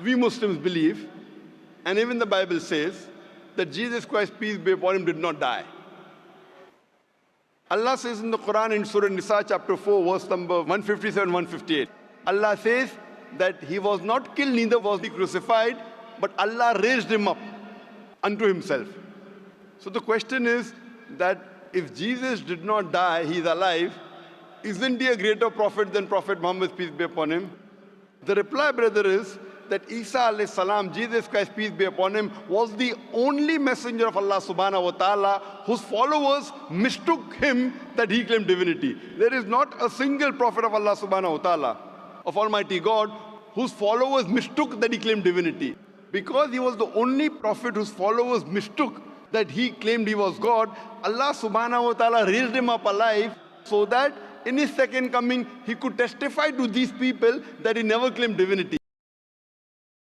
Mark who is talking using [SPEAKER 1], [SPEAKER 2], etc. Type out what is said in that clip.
[SPEAKER 1] we Muslims believe, and even the Bible says, that Jesus Christ, peace be upon him, did not die. Allah says in the Quran in Surah Nisa chapter 4 verse number 157, 158. Allah says that he was not killed, neither was he crucified, but Allah raised him up unto himself. So the question is that if Jesus did not die, he is alive, isn't he a greater prophet than Prophet Muhammad, peace be upon him? The reply, brother, is that Isa alayhi salam, Jesus Christ, peace be upon him, was the only messenger of Allah subhanahu wa ta'ala whose followers mistook him that he claimed divinity. There is not a single prophet of Allah subhanahu wa ta'ala, of Almighty God, whose followers mistook that he claimed divinity. Because he was the only prophet whose followers mistook that he claimed he was God, Allah subhanahu wa ta'ala raised him up alive so that in his second coming he could testify to these people that he never claimed divinity.